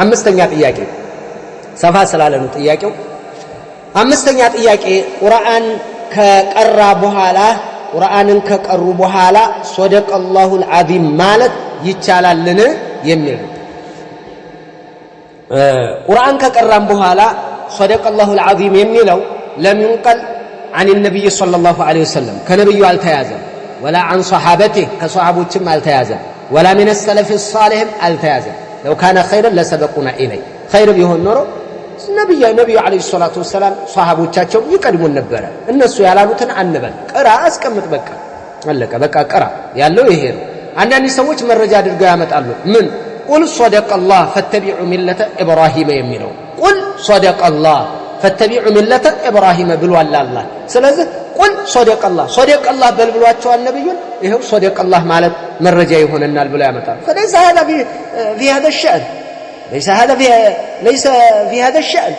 አምስተኛ ጥያቄ ሰፋ ስላለ ነው ጥያቄው አምስተኛ ጥያቄ ቁርአን ከቀራ በኋላ ቁርአንን ከቀሩ በኋላ ሶደቀላሁል ዐዚም ማለት ይቻላልን የሚል ቁርአን ከቀራን በኋላ ሶደቀላሁል ዐዚም የሚለው ለም ይንቀል عن النبي صلى الله عليه وسلم كنبي التيازم ولا عن صحابته كصحابوچم التيازم ولا من السلف الصالح التيازم لو كان خيرا لسبقنا اليه خير بيሆን ኖሮ ነብዩ አለይሂ ሰላቱ ወሰለም ሷሃቦቻቸው ይቀድሙን ነበር እነሱ ያላሉትን አንበል ቀራ አስቀምጥ በቃ አለቀ በቃ ቀራ ያለው ይሄ ነው አንዳንድ ሰዎች መረጃ አድርገው ያመጣሉ ምን ቁል ሶደቀላህ ፈተቢዑ ሚለተ ኢብራሂም የሚለው ቁል ሶደቀላህ ፈተቢዑ ሚለተ ኢብራሂም ብሏል አላህ ስለዚህ ቁል ሶደቀላህ በልብሏቸዋል ነብዩን ይሄው ሶደቀላህ ማለት መረጃ ይሆነናል ብለው ያመጣሉ فليس هذا في هذا الشأن ليس في هذا الشأن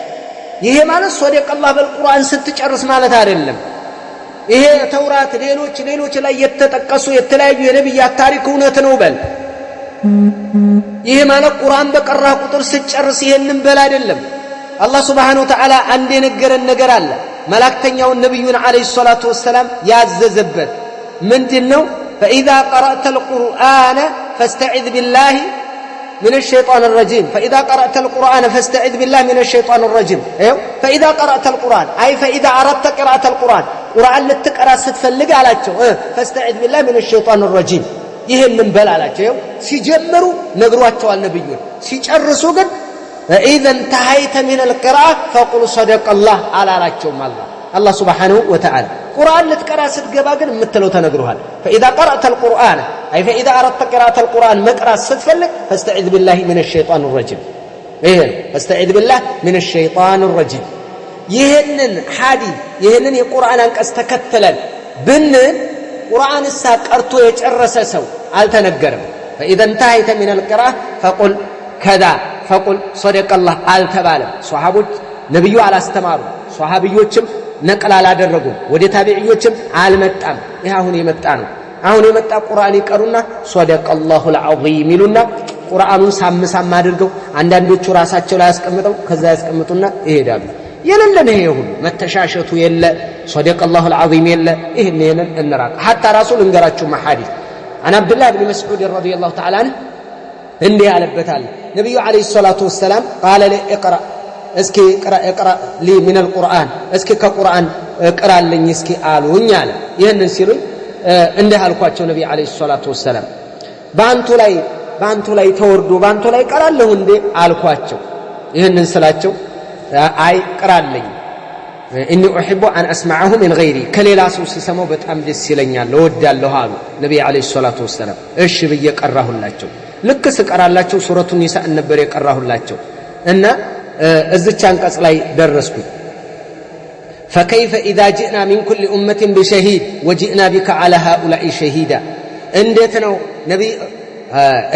ይሄ ማለት ሶደቀላህ በልቁርአን ስትጨርስ ማለት አይደለም ይሄ ተውራት ሌሎች ላይ የተጠቀሱ የተለያዩ የነብያት ታሪክ እውነት ነው በል ይሄ ማለት ቁርአን በቀራ ቁጥር ስትጨርስ ይሄንን በል አይደለም አላህ Subhanahu Wa Ta'ala አንድ የነገረን ነገር አለ መላእክተኛው ነብዩን አለይሂ ሰላቱ ወሰለም ያዘዘበት ምንድነው فإذا قرأت القرآن فاستعذ بالله من الشيطان الرجيم فإذا قرأت القرآن فاستعذ بالله من الشيطان الرجيم فإذا قرأت القرآن أي فإذا أردت قراءة القرآن قرآن لتقرأ ستفلق علىك فاستعذ بالله من الشيطان الرجيم ይሄንን በል አላቸው ሲጀምሩ ነግሯቸው አልነብዩን ሲጨርሱ ግን إذا انتهيت من القراءة فقل صدق الله على راچوم الله سبحانه وتعالى قرآن لتقرأ ستገባ ግን የምትለው ተነግሯል فإذا قرأت القرآن أي فإذا أردت قراءة القرآن مقرأ ስትፈልግ فاستعذ بالله من الشيطان الرجيم فاستعذ بالله من الشيطان الرجيم ይሄንን ሐዲስ ይሄንን የቁርአን አንቀጽ ተከተለን ብን ቁርአን ሳቀርቶ የጨረሰ ሰው አልተነገረም فإذا انتهيت من القراءة فقل كذا فقل صدق الله አልተባለም ሷሃቦች ነብዩ አላስተማሩ ሷሃቢዮችም ነቀል አላደረጉም ወደ ታቢዒዮችም አልመጣም ይሄ አሁን የመጣ ቁርአን ይቀሩና ሶደቀላሁል ዐዚም ይሉና ቁርአኑን ሳምሳም አድርገው አንዳንዶቹ ራሳቸው ላይ ያስቀምጠው ከዛ ያስቀምጡና ይሄዳሉ የለለን ይሄ ሁሉ መተሻሸቱ የለ ሶደቀላሁል ዐዚም የለ ይሄን እንራቅ hatta ራሱል እንገራችሁ መሐዲስ عن عبد الله بن مسعود رضي الله تعالى عنه እንዲህ ያለበታል ነብዩ አለይሂ ሰላቱ ወሰለም قال لي اقرا እስኪ اقرا لي من القرآن እስኪ ከቁርአን እቀራልኝ እስኪ አሉኝ አለ ይሄንን ሲሉኝ እንዲህ አልኳቸው ነብዩ አለይሂ ሰላቱ ወሰለም ባንቱ ላይ ተወርዶ ባንቱ ላይ እቀራለሁ እንዴ አልኳቸው ይሄንን ስላቸው አይ እቀራልኝ إني أحب أن أسمعه من غيري كليلا سو سسمو በጣም ደስ ይለኛል እወዳለሁ አሉ ነብዩ አለይሂ ሰላቱ ወሰለም እሺ ብዬ ቀራሁላቸው ልክ ስቀራላቸው ሱረቱ ኒሳ ነበር የቀራሁላቸው እና እዚች አንቀጽ ላይ ደረስኩ فكيف إذا جئنا من كل أمة بشهيد وجئنا بك على هؤلاء شهيدا እንዴት ነው ነብይ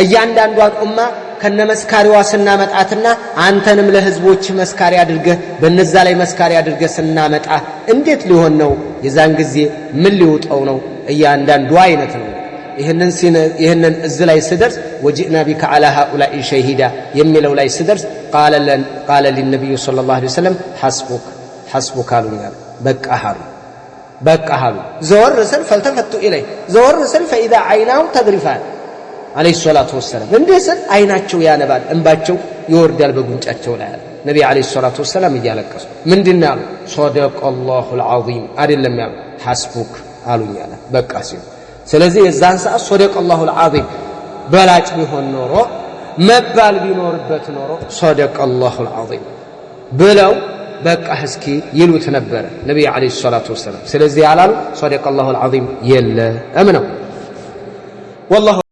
እያንዳንዱ ኡማ ከነመስካሪዋ ስናመጣትና አንተንም ለህዝቦች መስካሪ አድርገህ በነዛ ላይ መስካሪ አድርገህ ስናመጣ እንዴት ሊሆን ነው የዛን ጊዜ ምን ሊውጣው ነው እያንዳንዱ አይነት ነው ይሄንን እዚ ላይ ስደርስ ወጂና ቢከ على هؤلاء شهيدا የሚለው ላይ ስደርስ قال للنبي صلى الله عليه وسلم حسبك አሉኛል በቃ ዘወር ስል فالتفت إليه ዘወር ስል فإذا عيناه تذرفان عليه الصلاة والسلام እንዴስ አይናቸው ያነባል እንባቸው ይወርዳል በጉንጫቸው ላይ ነብዩ عليه الصلاة والسلام እያለቀሱ ምንድነው صدق الله العظيم አይደለም ያሉ حسبك አሉኛል በቃ ሲሉ ስለዚህ የዛን ሰዓት ሶደቀላሁል ዐዚም በላጭ ቢሆን ኖሮ መባል ቢኖርበት ኖሮ ሶደቀላሁል ዐዚም ብለው በቃ እስኪ ይሉት ነበር ነብዩ አለይሂ ሰላቱ ወሰለም ስለዚህ ያላሉ ሶደቀላሁል ዐዚም የለም ነው والله